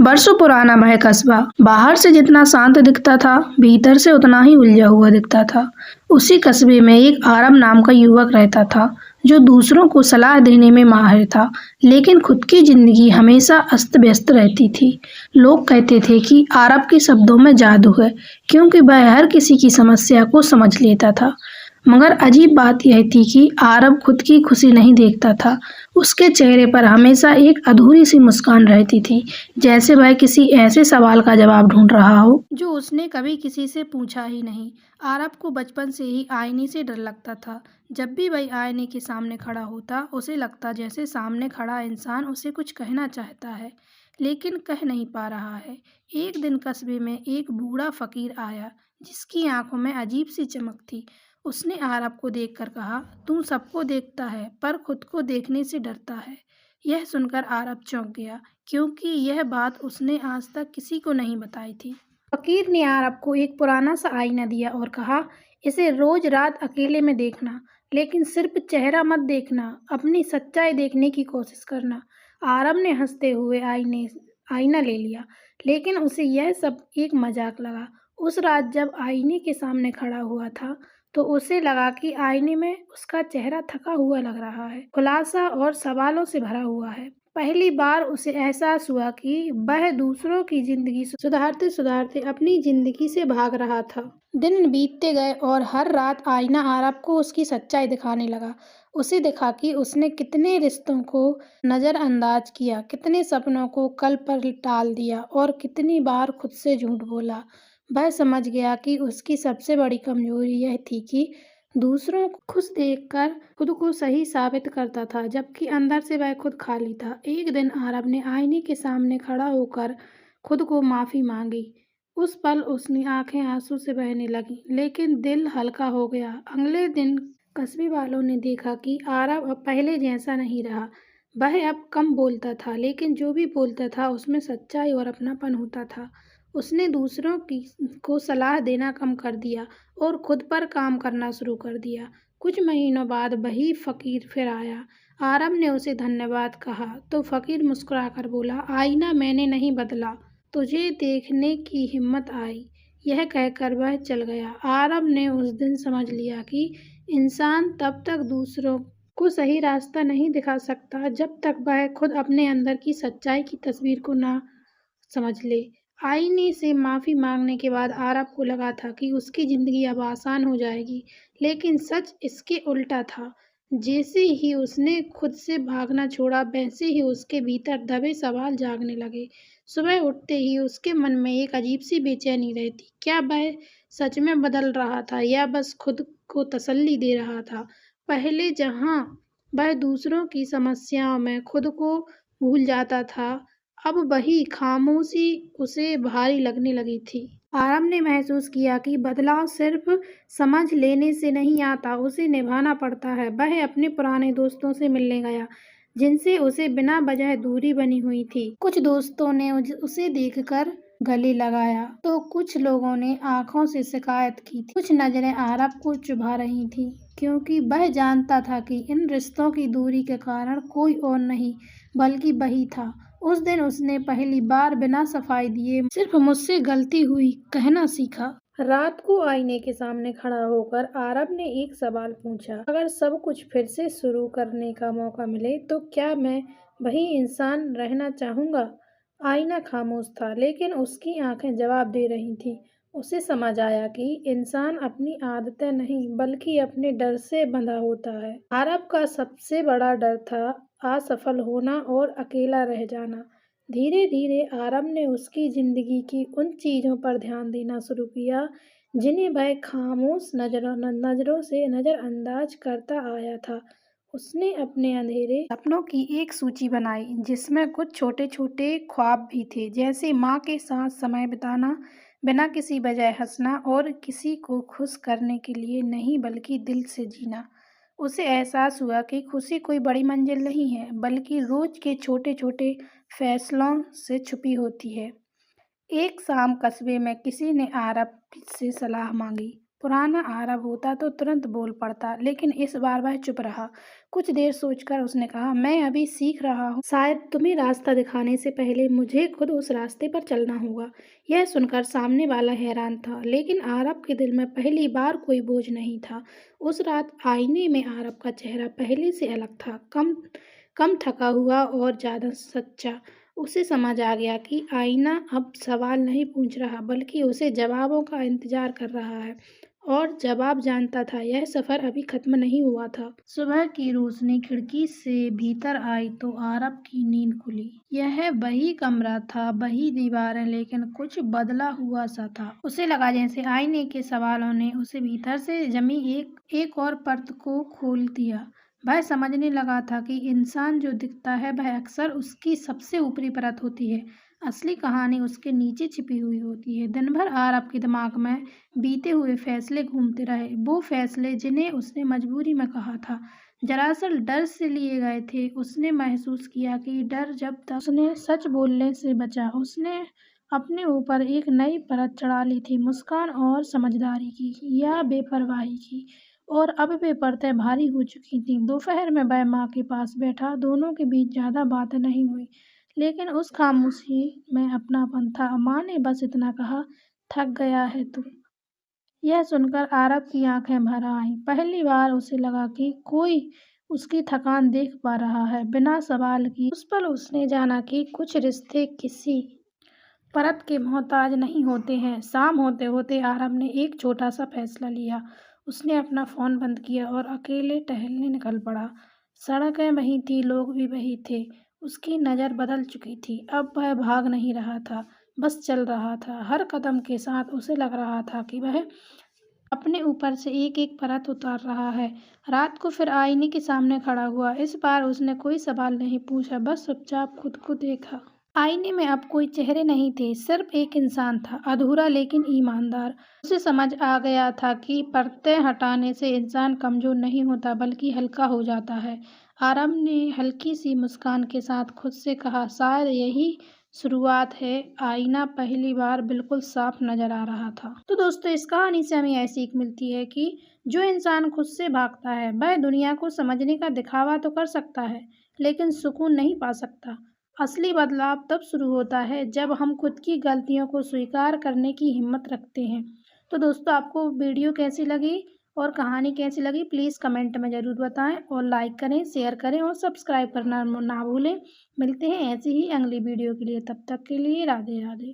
बरसों पुराना वह कस्बा बाहर से जितना शांत दिखता था, भीतर से उतना ही उलझा हुआ दिखता था। उसी कस्बे में एक आरब नाम का युवक रहता था, जो दूसरों को सलाह देने में माहिर था, लेकिन खुद की जिंदगी हमेशा अस्त व्यस्त रहती थी। लोग कहते थे कि आरब के शब्दों में जादू है, क्योंकि वह हर किसी की समस्या को समझ लेता था। मगर अजीब बात यह थी कि आरब खुद की खुशी नहीं देखता था। उसके चेहरे पर हमेशा एक अधूरी सी मुस्कान रहती थी, जैसे वह किसी ऐसे सवाल का जवाब ढूंढ रहा हो जो उसने कभी किसी से पूछा ही नहीं। आरब को बचपन से ही आईने से डर लगता था। जब भी वह आईने के सामने खड़ा होता, उसे लगता जैसे सामने खड़ा इंसान उसे कुछ कहना चाहता है, लेकिन कह नहीं पा रहा है। एक दिन कस्बे में एक बूढ़ा फकीर आया, जिसकी आंखों में अजीब सी चमक थी। उसने आरब को देखकर कहा, तू सबको देखता है पर खुद को देखने से डरता है। यह सुनकर आरब चौंक गया, क्योंकि यह बात उसने आज तक किसी को नहीं बताई थी। फकीर ने आरब को एक पुराना सा आईना दिया और कहा, इसे रोज रात अकेले में देखना, लेकिन सिर्फ चेहरा मत देखना, अपनी सच्चाई देखने की कोशिश करना। आरब ने हंसते हुए आईना ले लिया, लेकिन उसे यह सब एक मजाक लगा। उस रात जब आईने के सामने खड़ा हुआ था, तो उसे लगा कि आईने में उसका चेहरा थका हुआ लग रहा है, खुलासा और सवालों से भरा हुआ है। पहली बार उसे एहसास हुआ कि वह दूसरों की जिंदगी सुधारते सुधारते अपनी जिंदगी से भाग रहा था। दिन बीतते गए और हर रात आईना आरब को उसकी सच्चाई दिखाने लगा। उसे दिखा कि उसने कितने रिश्तों को नजरअंदाज किया, कितने सपनों को कल पर टाल दिया और कितनी बार खुद से झूठ बोला। वह समझ गया कि उसकी सबसे बड़ी कमजोरी यह थी कि दूसरों को खुश देखकर खुद को सही साबित करता था, जबकि अंदर से वह खुद खाली था। एक दिन आरब ने आईने के सामने खड़ा होकर खुद को माफी मांगी। उस पल उसकी आंखें आंसू से बहने लगीं, लेकिन दिल हल्का हो गया। अगले दिन कस्बे वालों ने देखा कि आरब अब पहले जैसा नहीं रहा। वह अब कम बोलता था, लेकिन जो भी बोलता था उसमें सच्चाई और अपनापन होता था। उसने दूसरों को सलाह देना कम कर दिया और खुद पर काम करना शुरू कर दिया। कुछ महीनों बाद वही फकीर फिर आया। आरब ने उसे धन्यवाद कहा तो फकीर मुस्कुराकर बोला, आईना मैंने नहीं बदला, तुझे देखने की हिम्मत आई। यह कहकर वह चल गया। आरब ने उस दिन समझ लिया कि इंसान तब तक दूसरों को सही रास्ता नहीं दिखा सकता जब तक वह खुद अपने अंदर की सच्चाई की तस्वीर को ना समझ ले। आईने से माफी मांगने के बाद आरब को लगा था कि उसकी जिंदगी अब आसान हो जाएगी, लेकिन सच इसके उल्टा था। जैसे ही उसने खुद से भागना छोड़ा, वैसे ही उसके भीतर दबे सवाल जागने लगे। सुबह उठते ही उसके मन में एक अजीब सी बेचैनी रहती। क्या वह सच में बदल रहा था या बस खुद को तसल्ली दे रहा था? पहले जहां वह दूसरों की समस्याओं में खुद को भूल जाता था, अब वही खामोशी उसे भारी लगने लगी थी। आरब ने महसूस किया कि बदलाव सिर्फ समझ लेने से नहीं आता, उसे निभाना पड़ता है। वह अपने पुराने दोस्तों से मिलने गया, जिनसे उसे बिना वजह दूरी बनी हुई थी। कुछ दोस्तों ने उसे देखकर गले लगाया, तो कुछ लोगों ने आंखों से शिकायत की थी। कुछ नजरें आरब को चुभा रही थीं, क्योंकि वह जानता था कि इन रिश्तों की दूरी के कारण कोई और नहीं, बल्कि वही था। उस दिन उसने पहली बार बिना सफाई दिए सिर्फ मुझसे गलती हुई कहना सीखा। रात को आईने के सामने खड़ा होकर आरब ने एक सवाल पूछा, अगर सब कुछ फिर से शुरू करने का मौका मिले तो क्या मैं वही इंसान रहना चाहूंगा? आईना खामोश था, लेकिन उसकी आंखें जवाब दे रही थीं। उसे समझ आया कि इंसान अपनी आदतें नहीं, बल्कि अपने डर से बंधा होता है। आरब का सबसे बड़ा डर था असफल होना और अकेला रह जाना। धीरे धीरे आरब ने उसकी जिंदगी की उन चीजों पर ध्यान देना शुरू किया जिन्हें वह खामोश नजरों से नजरअंदाज करता आया था। उसने अपने अंधेरे सपनों की एक सूची बनाई, जिसमें कुछ छोटे छोटे ख्वाब भी थे, जैसे माँ के साथ समय बिताना, बिना किसी वजह हंसना और किसी को खुश करने के लिए नहीं बल्कि दिल से जीना। उसे एहसास हुआ कि खुशी कोई बड़ी मंजिल नहीं है, बल्कि रोज के छोटे छोटे फैसलों से छुपी होती है। एक शाम कस्बे में किसी ने आरब से सलाह मांगी। पुराना आरब होता तो तुरंत बोल पड़ता, लेकिन इस बार वह चुप रहा। कुछ देर सोचकर उसने कहा, मैं अभी सीख रहा हूँ, शायद तुम्हें रास्ता दिखाने से पहले मुझे खुद उस रास्ते पर चलना होगा। यह सुनकर सामने वाला हैरान था, लेकिन आरब के दिल में पहली बार कोई बोझ नहीं था। उस रात आईने में आरब का चेहरा पहले से अलग था, कम कम थका हुआ और ज्यादा सच्चा। उसे समझ आ गया कि आईना अब सवाल नहीं पूछ रहा, बल्कि उसे जवाबों का इंतजार कर रहा है। और जवाब जानता था, यह सफर अभी खत्म नहीं हुआ था। सुबह की रोशनी खिड़की से भीतर आई तो आरब की नींद खुली। यह वही कमरा था, वही दीवारें, लेकिन कुछ बदला हुआ सा था। उसे लगा जैसे आईने के सवालों ने उसे भीतर से जमी एक और परत को खोल दिया। वह समझने लगा था कि इंसान जो दिखता है वह अक्सर उसकी सबसे ऊपरी परत होती है। असली कहानी उसके नीचे छिपी हुई होती है। दिन भर आरब के दिमाग में बीते हुए फैसले घूमते रहे, वो फैसले जिन्हें उसने मजबूरी में कहा था, दरअसल डर से लिए गए थे। उसने महसूस किया कि डर जब तक उसने सच बोलने से बचा। उसने अपने ऊपर एक नई परत चढ़ा ली थी, मुस्कान और समझदारी की या बेपरवाही की। और अब वे परतें भारी हो चुकी थीं। दोपहर में वह माँ के पास बैठा, दोनों के बीच ज्यादा बात नहीं हुई, लेकिन उस खामोशी में अपनापन था। माँ ने बस इतना कहा, थक गया है तू। यह सुनकर आरब की आंखें भर आईं। पहली बार उसे लगा कि कोई उसकी थकान देख पा रहा है, बिना सवाल किए। उस पल उसने जाना कि कुछ रिश्ते किसी परत के मोहताज नहीं होते हैं। शाम होते होते आरब ने एक छोटा सा फैसला लिया। उसने अपना फोन बंद किया और अकेले टहलने निकल पड़ा। सड़कें वही थी, लोग भी वही थे। उसकी नज़र बदल चुकी थी। अब वह भाग नहीं रहा था, बस चल रहा था। हर कदम के साथ उसे लग रहा था कि वह अपने ऊपर से एक एक परत उतार रहा है। रात को फिर आईने के सामने खड़ा हुआ। इस बार उसने कोई सवाल नहीं पूछा, बस चुपचाप खुद को देखा। आईने में अब कोई चेहरे नहीं थे, सिर्फ एक इंसान था, अधूरा लेकिन ईमानदार। उसे समझ आ गया था कि परतें हटाने से इंसान कमजोर नहीं होता, बल्कि हल्का हो जाता है। आरब ने हल्की सी मुस्कान के साथ खुद से कहा, शायद यही शुरुआत है। आईना पहली बार बिल्कुल साफ नजर आ रहा था। तो दोस्तों, इस कहानी से हमें यह सीख मिलती है कि जो इंसान खुद से भागता है वह दुनिया को समझने का दिखावा तो कर सकता है, लेकिन सुकून नहीं पा सकता। असली बदलाव तब शुरू होता है जब हम खुद की गलतियों को स्वीकार करने की हिम्मत रखते हैं। तो दोस्तों, आपको वीडियो कैसी लगी और कहानी कैसी लगी, प्लीज़ कमेंट में ज़रूर बताएं और लाइक करें, शेयर करें और सब्सक्राइब करना ना भूलें। मिलते हैं ऐसी ही अगली वीडियो के लिए, तब तक के लिए राधे राधे।